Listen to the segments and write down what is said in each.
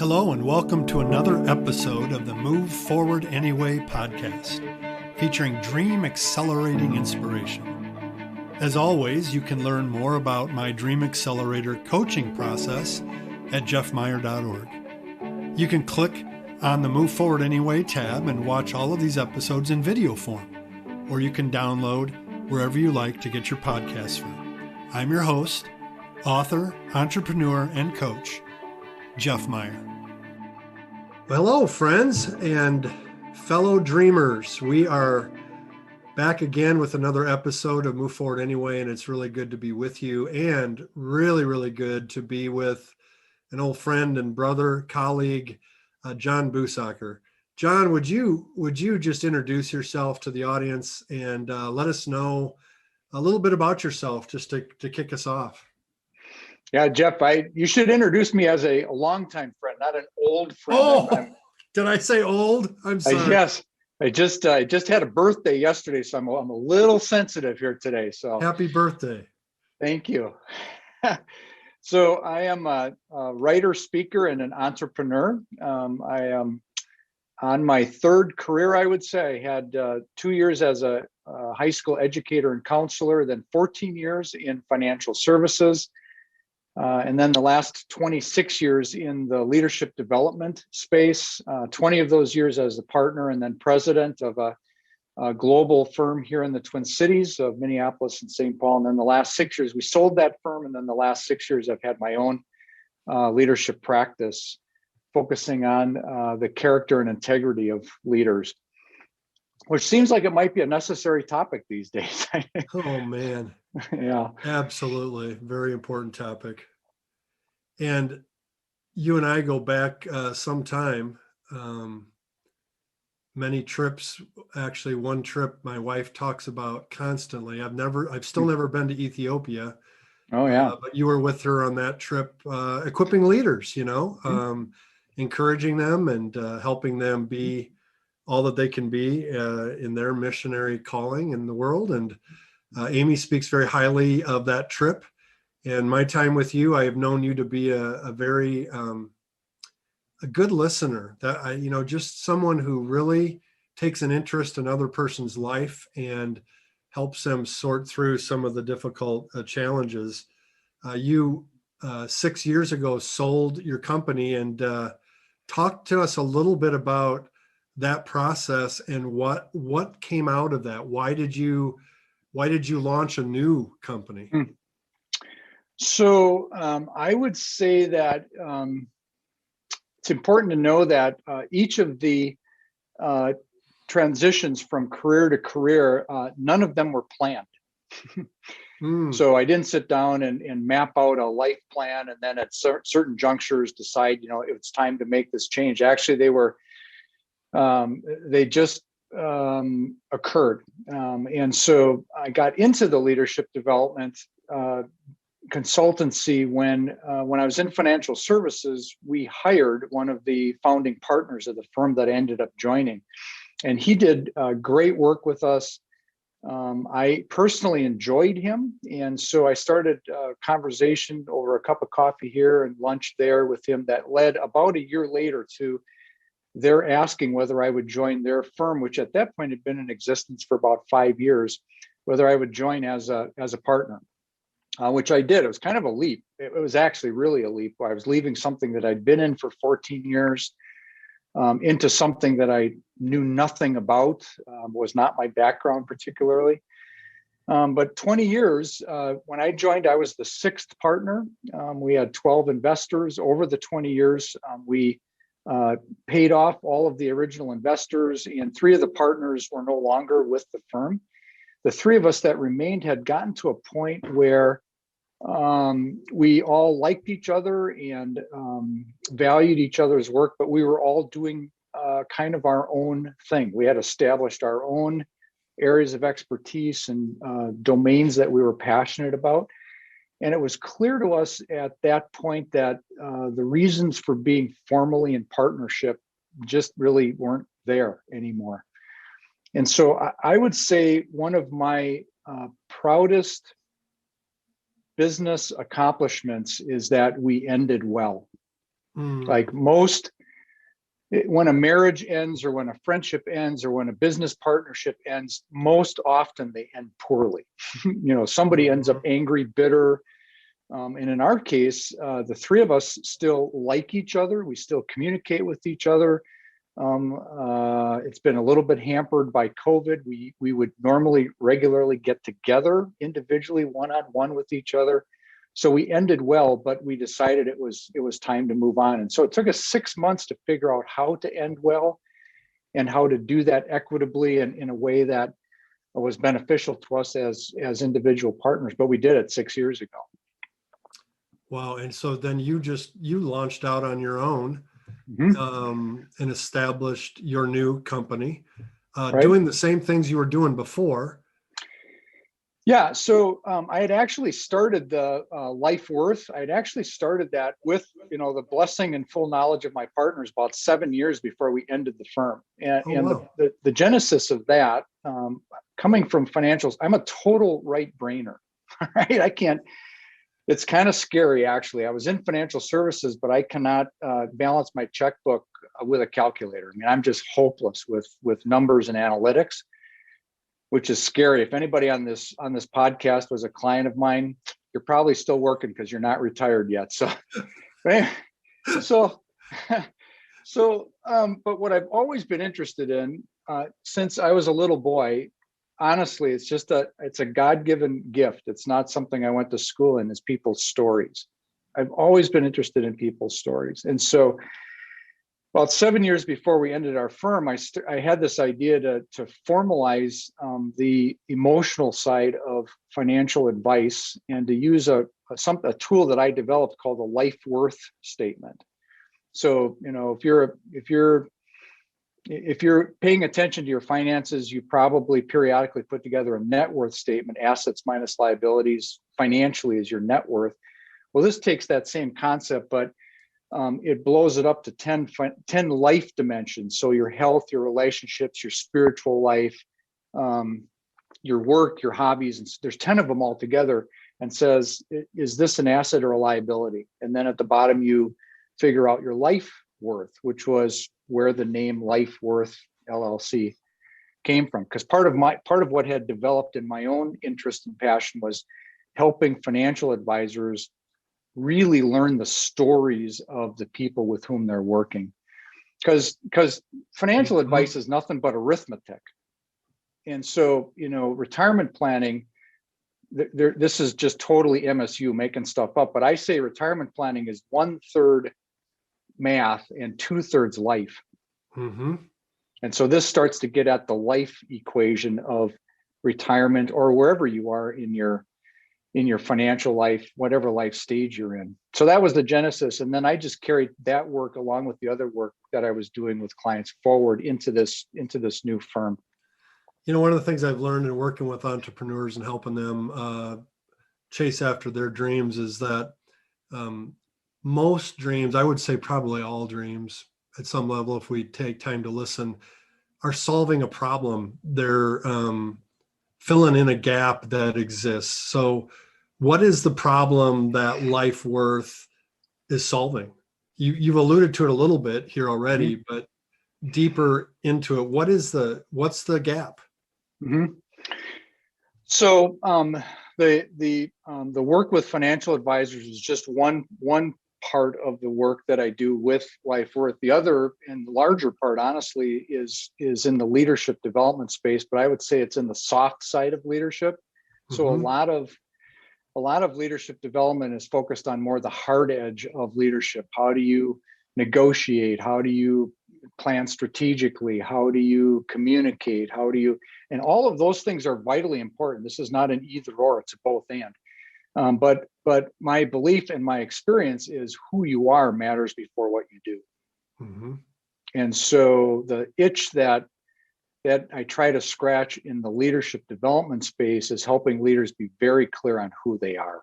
Hello and welcome to another episode of the Move Forward Anyway podcast, featuring dream accelerating inspiration. As always, you can learn more about my Dream Accelerator coaching process at jeffmeyer.org. You can click on the Move Forward Anyway tab and watch all of these episodes in video form, or you can download wherever you like to get your podcasts from. I'm your host, author, entrepreneur, and coach, Jeff Meyers. Hello, friends and fellow dreamers. We are back again with another episode of Move Forward Anyway, and it's really good to be with you, and really good to be with an old friend and brother, colleague, John Busacker. John, would you just introduce yourself to the audience and let us know a little bit about yourself, just to kick us off? Yeah, Jeff, you should introduce me as a longtime friend, not an old friend. Oh, did I say old? I'm sorry. Yes, I just had a birthday yesterday, so I'm a little sensitive here today. So happy birthday! Thank you. So I am a writer, speaker, and an entrepreneur. I am on my third career, I would say. I had 2 years as a high school educator and counselor, then 14 years in financial services. And then the last 26 years in the leadership development space, 20 of those years as a partner and then president of a global firm here in the Twin Cities of Minneapolis and St. Paul. And then the last 6 years, we sold that firm. And then the last 6 years, I've had my own leadership practice, focusing on the character and integrity of leaders, which seems like it might be a necessary topic these days. Oh, man. Yeah, absolutely. Very important topic. And you and I go back some time, many trips. Actually, one trip my wife talks about constantly. I've still never been to Ethiopia. Oh, yeah. But you were with her on that trip, equipping leaders, encouraging them and helping them be all that they can be in their missionary calling in the world. And Amy speaks very highly of that trip. And my time with you, I have known you to be a very a good listener. That just someone who really takes an interest in other person's life and helps them sort through some of the difficult challenges. You 6 years ago sold your company, and talk to us a little bit about that process and what came out of that. Why did you launch a new company? So I would say that it's important to know that each of the transitions from career to career, none of them were planned. So I didn't sit down and map out a life plan and then at certain junctures decide, it's time to make this change. Actually, they just occurred. And so I got into the leadership development consultancy when I was in financial services. We hired one of the founding partners of the firm that I ended up joining, and he did great work with us. I personally enjoyed him, and so I started a conversation over a cup of coffee here and lunch there with him that led about a year later to their asking whether I would join their firm, which at that point had been in existence for about 5 years, whether I would join as a partner, which I did. It was kind of a leap. It was actually really a leap. I was leaving something that I'd been in for 14 years into something that I knew nothing about, was not my background particularly. But 20 years, when I joined, I was the sixth partner. We had 12 investors. Over the 20 years, we paid off all of the original investors, and 3 of the partners were no longer with the firm. The 3 of us that remained had gotten to a point where we all liked each other and valued each other's work, but we were all doing kind of our own thing. We had established our own areas of expertise and domains that we were passionate about. And it was clear to us at that point that the reasons for being formally in partnership just really weren't there anymore. And so I would say one of my proudest business accomplishments is that we ended well. Mm. Like when a marriage ends or when a friendship ends or when a business partnership ends, most often they end poorly. Somebody ends up Mhm. angry, bitter. And in our case, the three of us still like each other. We still communicate with each other. It's been a little bit hampered by COVID. We would normally regularly get together individually, one-on-one with each other. So we ended well, but we decided it was time to move on. And so it took us 6 months to figure out how to end well and how to do that equitably and in a way that was beneficial to us as individual partners. But we did it 6 years ago. Wow. And so then you launched out on your own, Mm-hmm. and established your new company, Right. doing the same things you were doing before. Yeah, so I had actually started the Life Worth. I had actually started that with the blessing and full knowledge of my partners about 7 years before we ended the firm. And, Oh, and wow. the genesis of that, coming from financials, I'm a total right brainer. Right, I can't. It's kind of scary, actually. I was in financial services, but I cannot balance my checkbook with a calculator. I mean, I'm just hopeless with numbers and analytics, which is scary. If anybody on this podcast was a client of mine, you're probably still working because you're not retired yet. So, so, but what I've always been interested in since I was a little boy, honestly, it's a God-given gift. It's not something I went to school in. Is people's stories. I've always been interested in people's stories, and so about 7 years before we ended our firm, I had this idea to formalize the emotional side of financial advice and to use a tool that I developed called the Life Worth Statement. So, if you're paying attention to your finances, you probably periodically put together a net worth statement, assets minus liabilities, financially is your net worth. Well, this takes that same concept, but it blows it up to 10 life dimensions. So your health, your relationships, your spiritual life, your work, your hobbies, and there's 10 of them all together, and says, is this an asset or a liability? And then at the bottom, you figure out your life worth, which was where the name Life Worth LLC came from. Because part of what had developed in my own interest and passion was helping financial advisors really learn the stories of the people with whom they're working. Because financial Mm-hmm. advice is nothing but arithmetic. And so, retirement planning, this is just totally MSU making stuff up, but I say retirement planning is 1/3 math and 2/3 life. Mm-hmm. And so this starts to get at the life equation of retirement or wherever you are in your financial life, whatever life stage you're in. So that was the genesis. And then I just carried that work along with the other work that I was doing with clients forward into this new firm. One of the things I've learned in working with entrepreneurs and helping them chase after their dreams is that most dreams, I would say probably all dreams at some level, if we take time to listen, are solving a problem. They're filling in a gap that exists. So what is the problem that Life Worth is solving? You've alluded to it a little bit here already, Mm-hmm. but deeper into it, what's the gap? Mm-hmm. So the work with financial advisors is just one part of the work that I do with Life Worth. The other and larger part, honestly, is in the leadership development space, but I would say it's in the soft side of leadership. So Mm-hmm. a lot of leadership development is focused on more the hard edge of leadership. How do you negotiate? How do you plan strategically? How do you communicate? And all of those things are vitally important. This is not an either or, it's a both and. But my belief and my experience is who you are matters before what you do. Mm-hmm. And so the itch that I try to scratch in the leadership development space is helping leaders be very clear on who they are.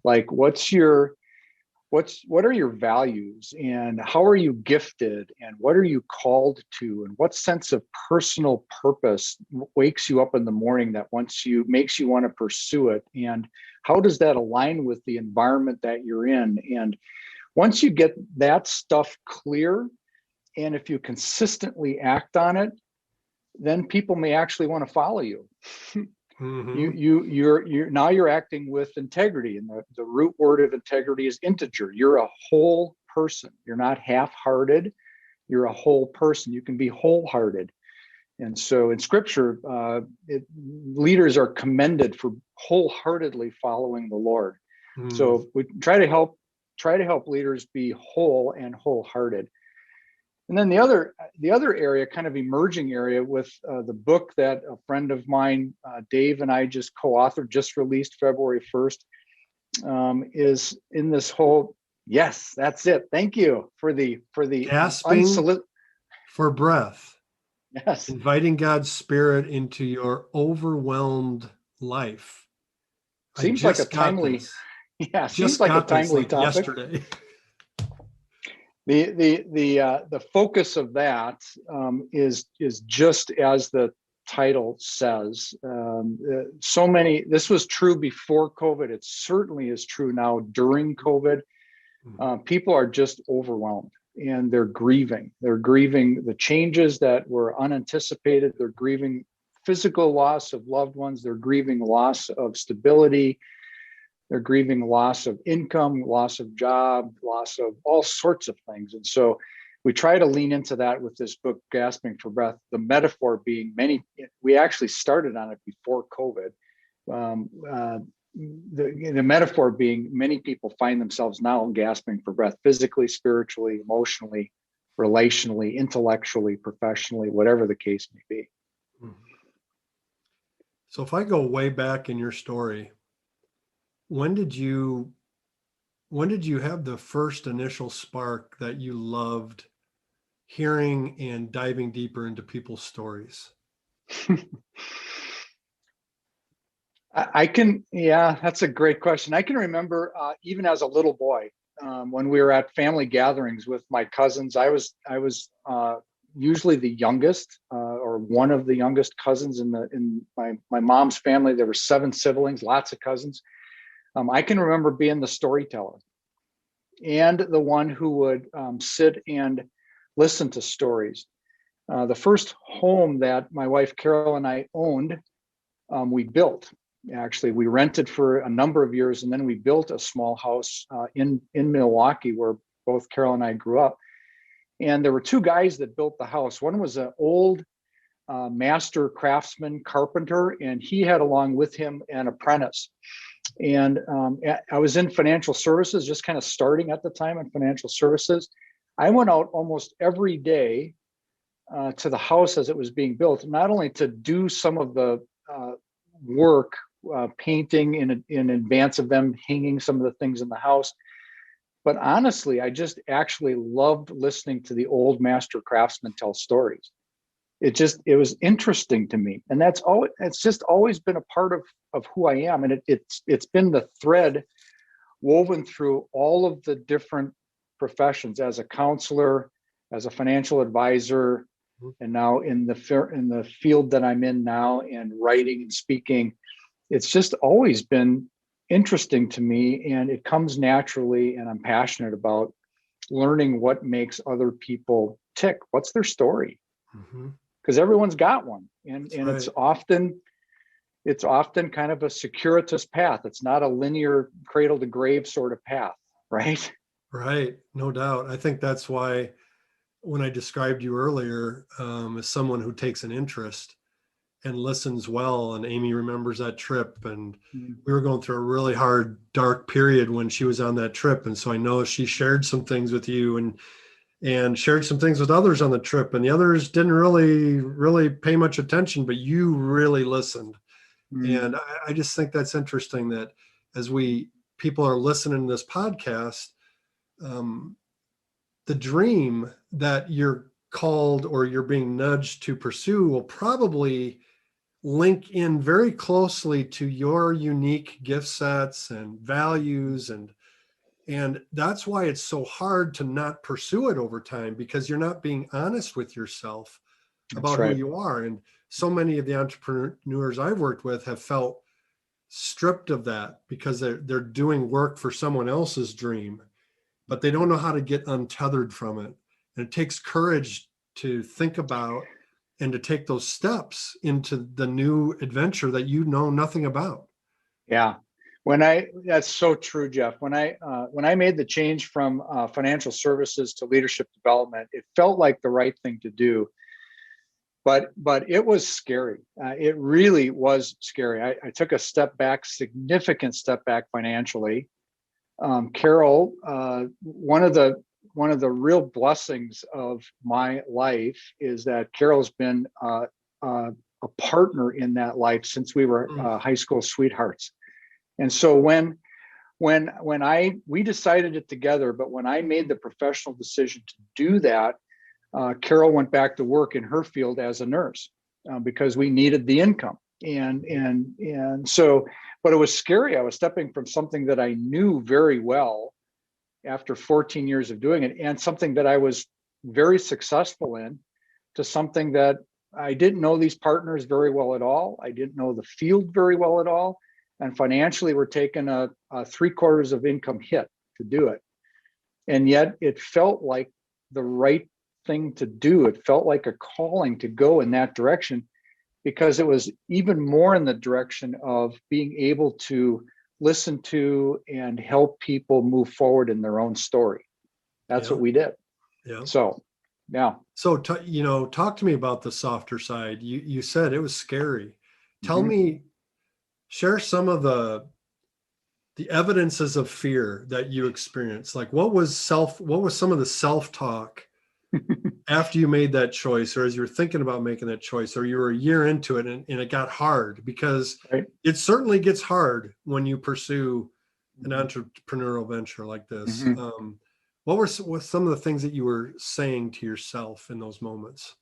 Like, what are your values, and how are you gifted, and what are you called to, and what sense of personal purpose wakes you up in the morning that makes you want to pursue it, and how does that align with the environment that you're in? And once you get that stuff clear, and if you consistently act on it, then people may actually want to follow you. Mm-hmm. You're now you're acting with integrity, and the root word of integrity is integer. You're a whole person. You're not half-hearted. You're a whole person. You can be wholehearted. And so in scripture, leaders are commended for wholeheartedly following the Lord. So we try to help leaders be whole and wholehearted. And then the other area, kind of emerging area, with the book that a friend of mine, Dave, and I just co-authored, just released February 1st, is in this whole. Yes, that's it. Thank you for the Gasping for breath. Yes. Inviting God's Spirit into your overwhelmed life. Seems like a timely, seems like a timely topic. Yesterday. The focus of that is just as the title says. This was true before COVID. It certainly is true now during COVID. People are just overwhelmed, and they're grieving. They're grieving the changes that were unanticipated. They're grieving physical loss of loved ones. They're grieving loss of stability. They're grieving loss of income, loss of job, loss of all sorts of things. And so we try to lean into that with this book, Gasping for Breath, the metaphor being we actually started on it before COVID. The metaphor being many people find themselves now gasping for breath, physically, spiritually, emotionally, relationally, intellectually, professionally, whatever the case may be. So if I go way back in your story, when did you have the first initial spark that you loved hearing and diving deeper into people's stories? That's a great question. I can remember even as a little boy, when we were at family gatherings with my cousins. I was usually the youngest, or one of the youngest cousins in my mom's family. There were 7 siblings, lots of cousins. I can remember being the storyteller and the one who would sit and listen to stories. The first home that my wife Carol and I owned, we built. Actually, we rented for a number of years, and then we built a small house in Milwaukee, where both Carol and I grew up. And there were 2 guys that built the house. One was an old master craftsman carpenter, and he had along with him an apprentice. And I was in financial services, just kind of starting at the time in financial services. I went out almost every day to the house as it was being built, not only to do some of the work, painting in advance of them hanging some of the things in the house, but honestly, I just actually loved listening to the old master craftsmen tell stories. It was interesting to me, and it's just always been a part of who I am, and it's been the thread woven through all of the different professions, as a counselor, as a financial advisor, and now in the field that I'm in now, and writing and speaking. It's just always been interesting to me, and it comes naturally, and I'm passionate about learning what makes other people tick. What's their story? Because everyone's got one, and right. It's often kind of a circuitous path. It's not a linear cradle to grave sort of path, right? Right, no doubt. I think that's why when I described you earlier as someone who takes an interest and listens well, and Amy remembers that trip, and we were going through a really hard, dark period when she was on that trip, and so I know she shared some things with you and shared some things with others on the trip, and the others didn't really pay much attention, but you really listened. And I just think that's interesting, that as people are listening to this podcast, the dream that you're called or you're being nudged to pursue will probably link in very closely to your unique gift sets and values, and that's why it's so hard to not pursue it over time, because you're not being honest with yourself about who you are. And so many of the entrepreneurs I've worked with have felt stripped of that because they're doing work for someone else's dream. but they don't know how to get untethered from it. And it takes courage to think about and to take those steps into the new adventure that you know nothing about. Yeah. That's so true, Jeff. When I made the change from financial services to leadership development, it felt like the right thing to do. But it was scary. It really was scary. I took a significant step back financially. Carol, one of the real blessings of my life is that Carol's been a partner in that life since we were high school sweethearts. And so when we decided it together, but when I made the professional decision to do that, Carol went back to work in her field as a nurse because we needed the income. And so, but it was scary. I was stepping from something that I knew very well after 14 years of doing it, and something that I was very successful in, to something that I didn't know these partners very well at all. I didn't know the field very well at all. And financially, we're taking a 3/4 of income hit to do it. And yet it felt like the right thing to do. It felt like a calling to go in that direction, because it was even more in the direction of being able to listen to and help people move forward in their own story. That's what we did. Yeah. So, yeah. So, talk to me about the softer side. You said it was scary. Tell me, share some of the evidences of fear that you experienced. Like, what was some of the self-talk after you made that choice, or as you were thinking about making that choice, or you were a year into it and it got hard? Because it certainly gets hard when you pursue an entrepreneurial venture like this. What were some of the things that you were saying to yourself in those moments?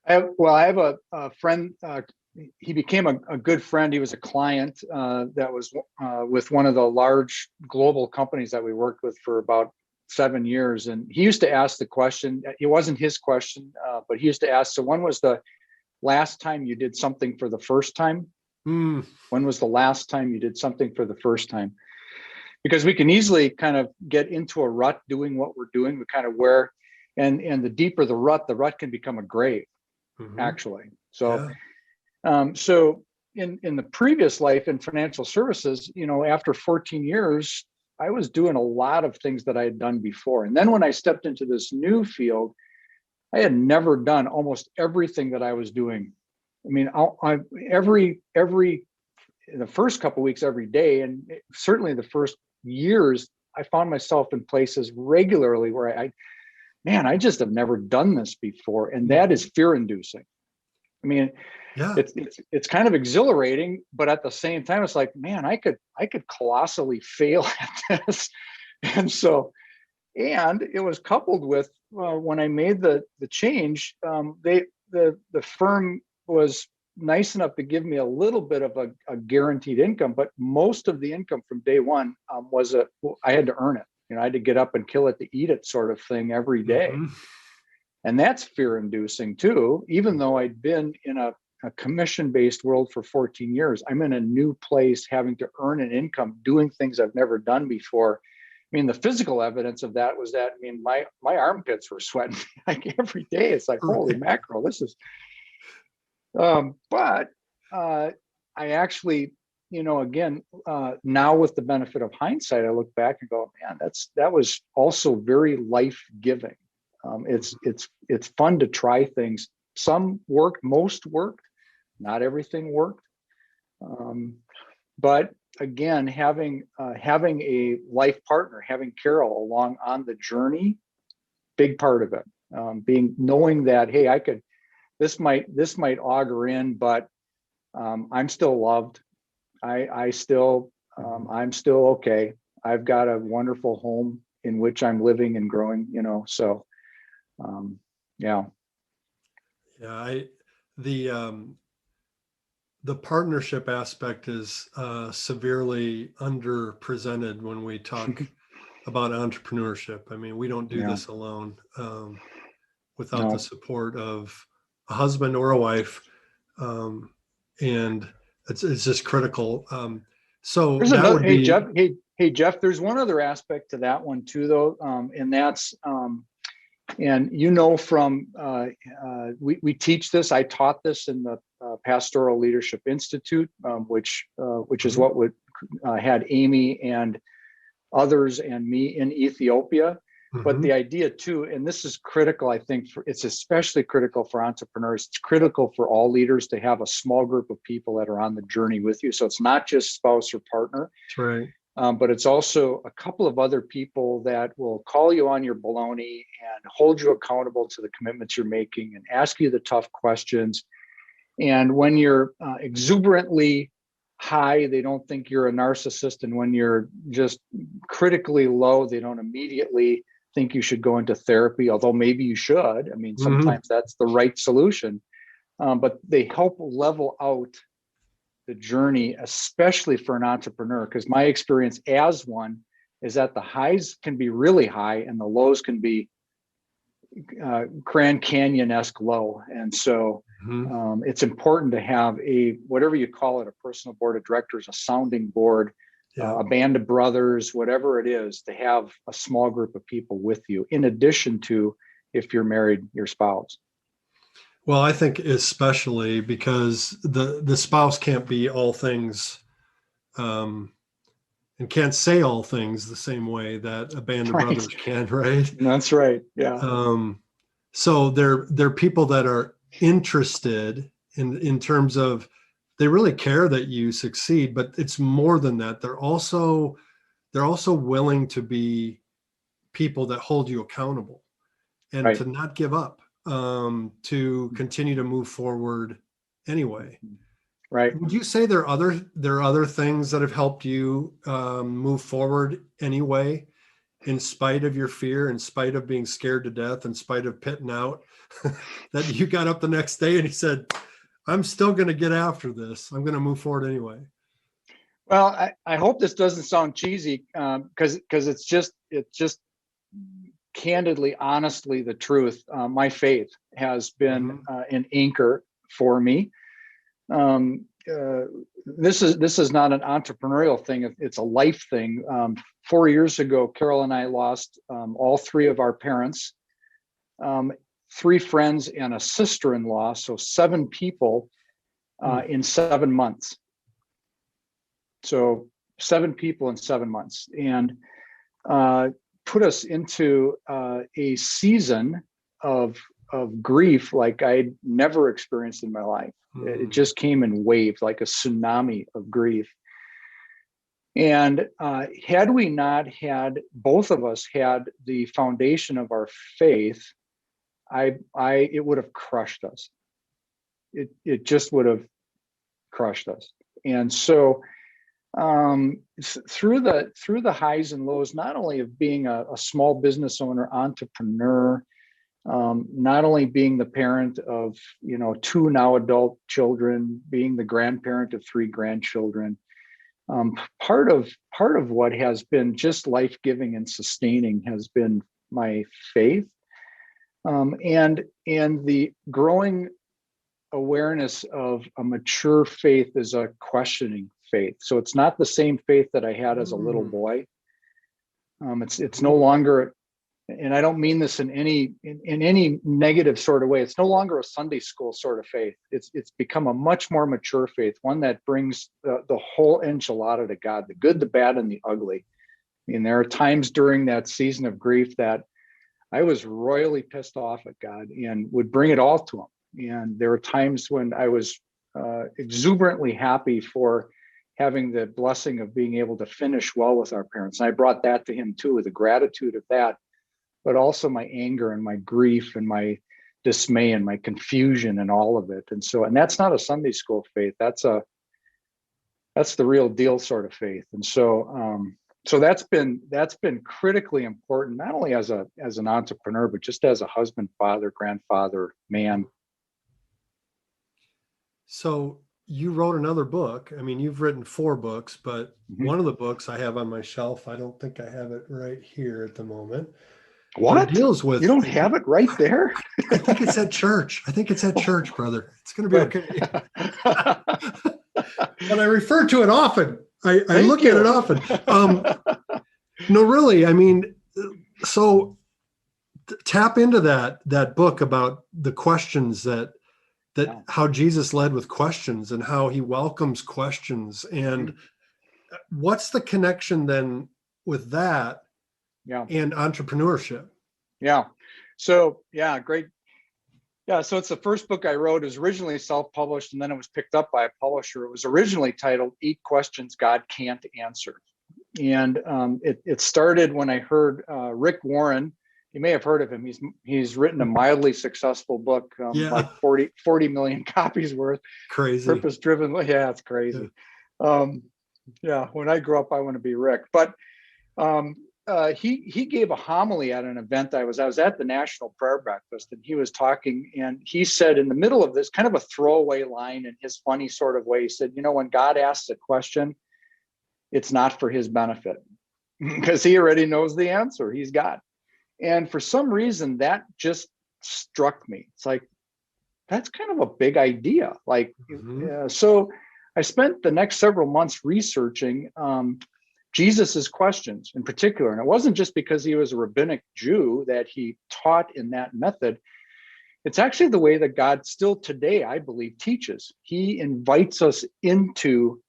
I have a friend. He became a good friend. He was a client that was with one of the large global companies that we worked with for about 7 years. And he used to ask the question, it wasn't his question, but he used to ask, so when was the last time you did something for the first time? When was the last time you did something for the first time? Because we can easily kind of get into a rut doing what we're doing. We kind of and the deeper the rut can become a grave, actually. So, so in the previous life in financial services, after 14 years, I was doing a lot of things that I had done before. And then when I stepped into this new field, I had never done almost everything that I was doing. I mean, the first couple of weeks, every day, and certainly the first years, I found myself in places regularly where I just have never done this before. And that is fear-inducing. I mean, it's kind of exhilarating, but at the same time, it's like, man, I could colossally fail at this. And it was coupled with when I made the change, the firm was nice enough to give me a little bit of a guaranteed income, but most of the income from day one I had to earn it. I had to get up and kill it to eat it, sort of thing, every day. And that's fear-inducing too. Even though I'd been in a commission-based world for 14 years, I'm in a new place, having to earn an income, doing things I've never done before. I mean, the physical evidence of that was that, my armpits were sweating like every day. It's like, holy mackerel, this is. But I actually, again, now with the benefit of hindsight, I look back and go, man, that was also very life-giving. It's fun to try things. Some worked, most worked, not everything worked. But again, having a life partner, having Carol along on the journey, big part of it. Knowing that, hey, this might augur in, but I'm still loved. I'm still okay. I've got a wonderful home in which I'm living and growing, so yeah. The partnership aspect is severely underrepresented when we talk about entrepreneurship. I mean, we don't do this alone without the support of a husband or a wife, and it's just critical. So there's another. Hey, Jeff. Hey, Hey, Jeff, there's one other aspect to that one too, though, and that's, and from, we teach this. I taught this in the Pastoral Leadership Institute, which is what had Amy and others and me in Ethiopia. But the idea too, and this is critical, I think, it's especially critical for entrepreneurs. It's critical for all leaders to have a small group of people that are on the journey with you. So it's not just spouse or partner. That's right. But it's also a couple of other people that will call you on your baloney and hold you accountable to the commitments you're making and ask you the tough questions. And when you're exuberantly high, they don't think you're a narcissist. And when you're just critically low, they don't immediately think you should go into therapy, although maybe you should. I mean, sometimes that's the right solution. But they help level out the journey, especially for an entrepreneur, because my experience as one is that the highs can be really high and the lows can be Grand Canyon-esque low. And so it's important to have whatever you call it, a personal board of directors, a sounding board, a band of brothers, whatever it is, to have a small group of people with you, in addition to, if you're married, your spouse. Well, I think especially because the spouse can't be all things, and can't say all things the same way that a band of brothers can, right? That's right. Yeah. So they're people that are interested in terms of, they really care that you succeed, but it's more than that. They're also willing to be people that hold you accountable and to not give up, to continue to move forward anyway. Right. Would you say there are other things that have helped you move forward anyway, in spite of your fear, in spite of being scared to death, in spite of pitting out, that you got up the next day and you said, I'm still going to get after this. I'm going to move forward anyway? Well, I hope this doesn't sound cheesy, because it's just candidly, honestly, the truth. My faith has been an anchor for me. This is not an entrepreneurial thing. It's a life thing. 4 years ago, Carol and I lost all three of our parents, 3 friends and a sister-in-law. So 7 people in 7 months. So 7 people in 7 months, and put us into a season of grief like I'd never experienced in my life. It just came in waves, like a tsunami of grief. And had we not had, both of us had the foundation of our faith, it would have crushed us. It just would have crushed us. And so through the highs and lows, not only of being a small business owner, entrepreneur, not only being the parent of 2 now adult children, being the grandparent of 3 grandchildren, part of what has been just life-giving and sustaining has been my faith, and the growing awareness of a mature faith is a questioning faith. So it's not the same faith that I had as a little boy. It's no longer, and I don't mean this in any negative sort of way, it's no longer a Sunday school sort of faith. It's become a much more mature faith, one that brings the whole enchilada to God, the good, the bad, and the ugly. I mean, there are times during that season of grief that I was royally pissed off at God and would bring it all to him. And there were times when I was exuberantly happy for having the blessing of being able to finish well with our parents. And I brought that to him too, with the gratitude of that, but also my anger and my grief and my dismay and my confusion and all of it. And that's not a Sunday school faith. That's the real deal sort of faith. And so that's been critically important, not only as an entrepreneur, but just as a husband, father, grandfather, man. So you wrote another book. I mean, you've written 4 books, but one of the books I have on my shelf, I don't think I have it right here at the moment. What? It deals with, you don't have it right there? I think it's at church. Brother. It's going to be okay. But I refer to it often. I look at it often. No, really. I mean, so tap into that book about the questions that how Jesus led with questions and how he welcomes questions. And what's the connection then with that and entrepreneurship? Yeah. So, great. Yeah. So it's the first book I wrote. It was originally self-published, and then it was picked up by a publisher. It was originally titled 8 Questions God Can't Answer. And it started when I heard Rick Warren. You may have heard of him. He's written a mildly successful book, like 40 million copies worth. Crazy. Purpose-driven. Yeah, it's crazy. When I grow up, I want to be Rick. But he gave a homily at an event I was at the National Prayer Breakfast, and he was talking, and he said in the middle of this, kind of a throwaway line in his funny sort of way, he said, when God asks a question, it's not for his benefit because he already knows the answer. He's God. And for some reason that just struck me. It's like, that's kind of a big idea. Like, so I spent the next several months researching Jesus's questions in particular. And it wasn't just because he was a rabbinic Jew that he taught in that method. It's actually the way that God still today, I believe, teaches. He invites us into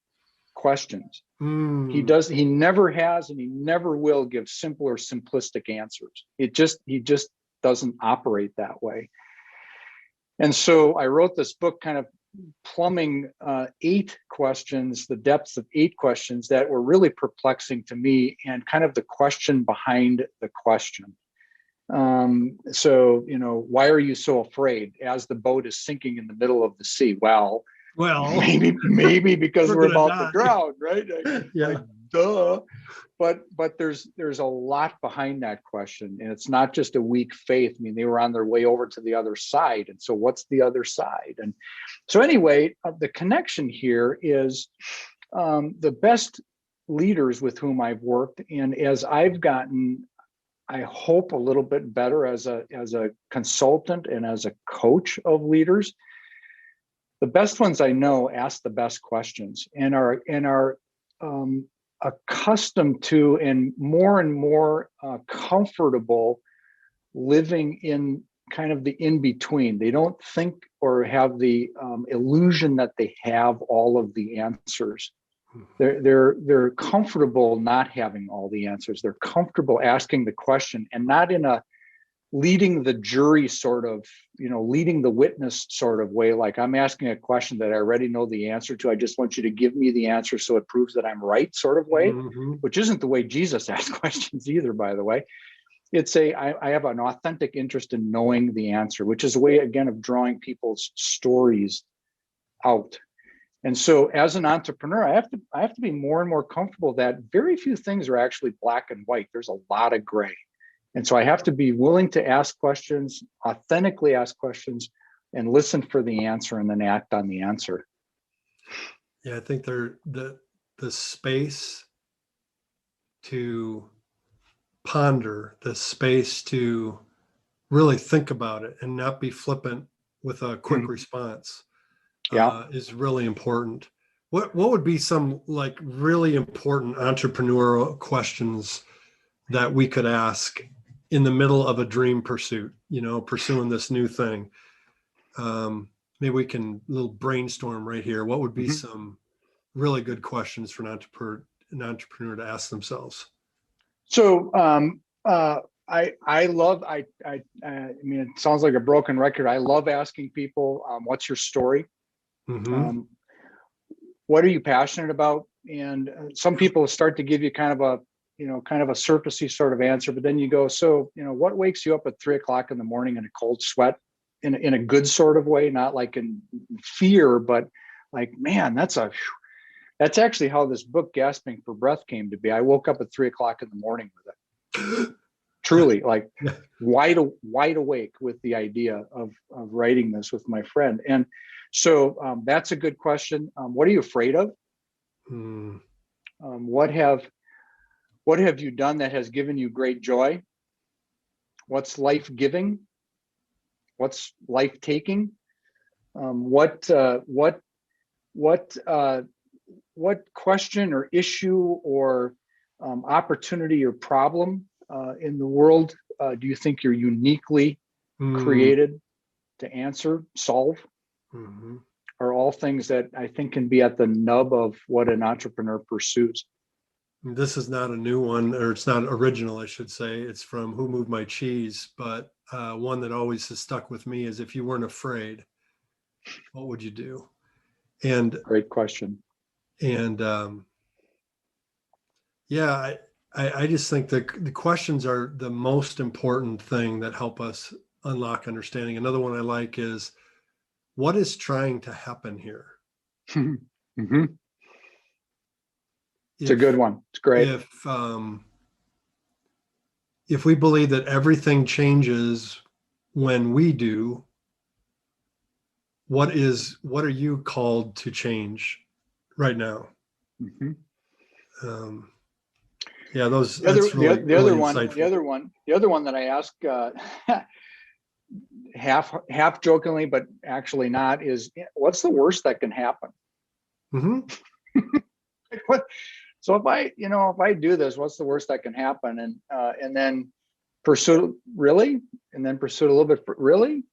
questions. He never has, and he never will give simple or simplistic answers. He just doesn't operate that way. And so I wrote this book kind of plumbing 8 questions, the depths of 8 questions that were really perplexing to me, and kind of the question behind the question. So, why are you so afraid as the boat is sinking in the middle of the sea? Well, maybe because we're about to drown, right? Like, duh. But there's a lot behind that question, and it's not just a weak faith. I mean, they were on their way over to the other side, and so what's the other side? And so anyway, the connection here is the best leaders with whom I've worked, and as I've gotten, I hope, a little bit better as a consultant and as a coach of leaders. The best ones I know ask the best questions and are accustomed to and more comfortable living in kind of the in-between. They don't think or have the illusion that they have all of the answers. They're comfortable not having all the answers. They're comfortable asking the question, and not in a leading the jury sort of, leading the witness sort of way. Like, I'm asking a question that I already know the answer to. I just want you to give me the answer so it proves that I'm right sort of way, which isn't the way Jesus asked questions either, by the way. It's I have an authentic interest in knowing the answer, which is a way, again, of drawing people's stories out. And so as an entrepreneur, I have to be more and more comfortable that very few things are actually black and white. There's a lot of gray. And so I have to be willing to ask questions, authentically ask questions, and listen for the answer, and then act on the answer. Yeah, I think the space to ponder, the space to really think about it and not be flippant with a quick response is really important. What would be some like really important entrepreneurial questions that we could ask in the middle of a dream pursuit, pursuing this new thing? Maybe we can little brainstorm right here. What would be some really good questions for an entrepreneur to ask themselves? So I love, I mean, it sounds like a broken record. I love asking people, what's your story? What are you passionate about? And some people start to give you kind of a surfacey sort of answer, but then you go, so, what wakes you up at 3 o'clock in the morning in a cold sweat, in a good sort of way, not like in fear, but like, man, that's actually how this book, Gasping for Breath, came to be. I woke up at 3 o'clock in the morning with it. Truly, like wide awake with the idea of writing this with my friend. And so that's a good question. What are you afraid of? What have you done that has given you great joy? What's life-giving? What's life-taking? What what question or issue or opportunity or problem in the world do you think you're uniquely created to answer, solve? Mm-hmm. Are all things that I think can be at the nub of what an entrepreneur pursues. This is not a new one, or it's not original, I should say. It's from Who Moved My Cheese, but one that always has stuck with me is, if you weren't afraid, what would you do? And great question. And yeah, I just think that the questions are the most important thing that help us unlock understanding. Another one I like is, what is trying to happen here? Mm-hmm. It's a good one. It's great. If we believe that everything changes when we do, what are you called to change right now? Mm-hmm. Yeah, those. The other one that I ask half jokingly, but actually not, is, what's the worst that can happen? Mm-hmm. So if I do this, what's the worst that can happen? And then pursue really, and then pursue it a little bit really.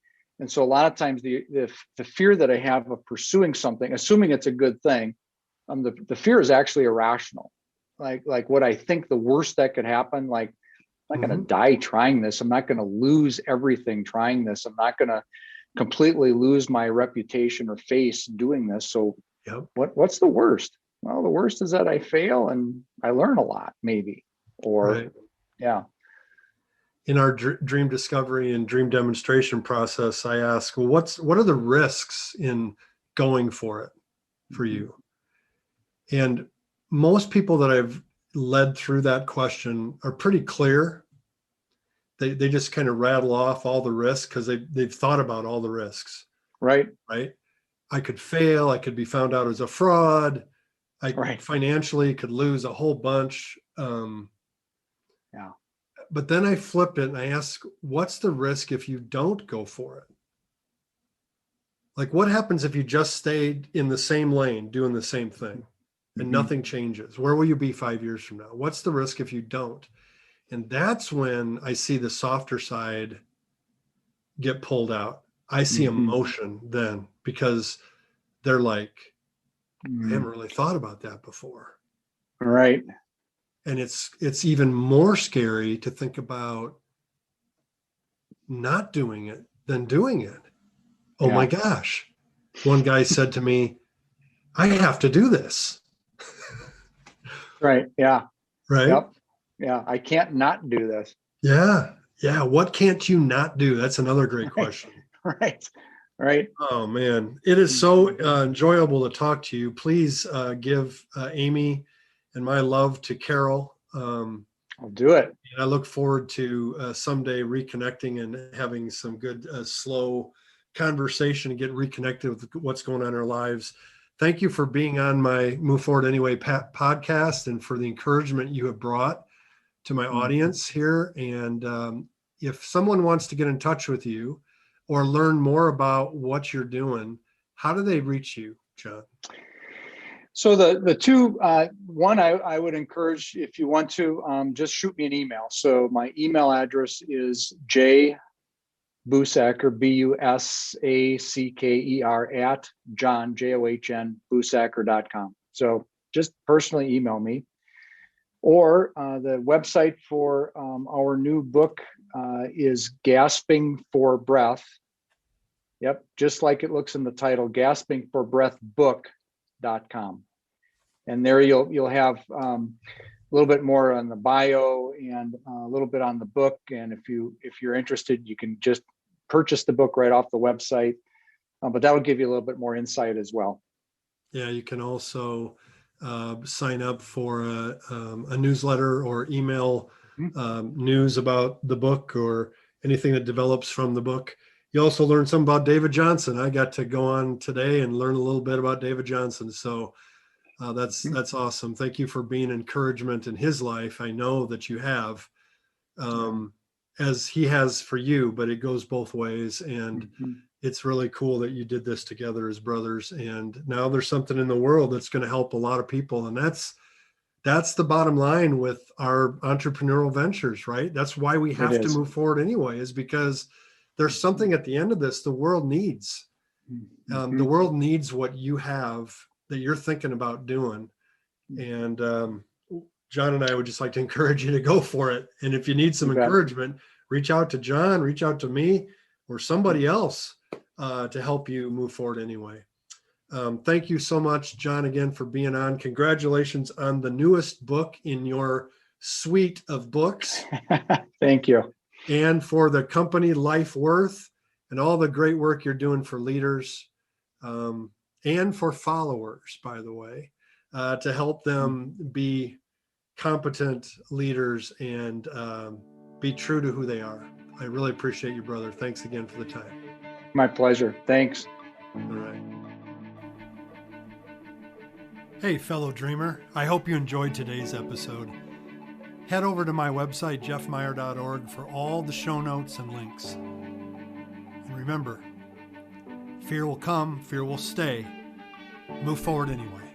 And so a lot of times the fear that I have of pursuing something, assuming it's a good thing, the fear is actually irrational. Like what I think the worst that could happen, like, I'm not going to die trying this. I'm not going to lose everything trying this. I'm not going to completely lose my reputation or face doing this. So yep. What's the worst? Well, the worst is that I fail and I learn a lot, maybe. Or right. Yeah. In our dream discovery and dream demonstration process, I ask, well, what are the risks in going for it for you? And most people that I've led through that question are pretty clear. They just kind of rattle off all the risks because they've thought about all the risks. Right. I could fail. I could be found out as a fraud. I financially could lose a whole bunch. Yeah. But then I flip it and I ask, what's the risk if you don't go for it? Like, what happens if you just stayed in the same lane doing the same thing and nothing changes? Where will you be 5 years from now? What's the risk if you don't? And that's when I see the softer side get pulled out. I see emotion then, because they're like, I haven't really thought about that before. Right. And it's even more scary to think about not doing it than doing it. Oh my gosh. One guy said to me, I have to do this. Right. Yeah. Right. Yep. Yeah. I can't not do this. Yeah. Yeah. What can't you not do? That's another great question. Right. Right. Oh man. It is so enjoyable to talk to you. Please give Amy and my love to Carol. I'll do it. And I look forward to someday reconnecting and having some good, slow conversation and get reconnected with what's going on in our lives. Thank you for being on my Move Forward Anyway podcast, and for the encouragement you have brought to my audience here. And if someone wants to get in touch with you or learn more about what you're doing, how do they reach you, John? So the two, one, I would encourage, if you want to, just shoot me an email. So my email address is Busacker, Busacker at John, JOHN, Busacker.com. So just personally email me. Or the website for our new book is Gasping for Breath. Yep, just like it looks in the title, Gasping for Breath book.com. And there you'll have a little bit more on the bio and a little bit on the book. And if you're interested, you can just purchase the book right off the website. But that will give you a little bit more insight as well. Yeah, you can also sign up for a newsletter or email news about the book or anything that develops from the book. You also learn something about David Johnson. I got to go on today and learn a little bit about David Johnson. So that's awesome. Thank you for being encouragement in his life. I know that you have, as he has for you, but it goes both ways. And it's really cool that you did this together as brothers. And now there's something in the world that's going to help a lot of people. And that's the bottom line with our entrepreneurial ventures, right? That's why we have to move forward anyway, is because there's something at the end of this the world needs. The world needs what you have that you're thinking about doing. And John and I would just like to encourage you to go for it. And if you need some encouragement, reach out to John, reach out to me or somebody else to help you move forward anyway. Thank you so much, John, again, for being on. Congratulations on the newest book in your suite of books. Thank you. And for the company Life Worth and all the great work you're doing for leaders and for followers, by the way, to help them be competent leaders and be true to who they are. I really appreciate you, brother. Thanks again for the time. My pleasure. Thanks. All right. Hey, fellow dreamer. I hope you enjoyed today's episode. Head over to my website, jeffmeyer.org, for all the show notes and links. And remember, fear will come, fear will stay. Move forward anyway.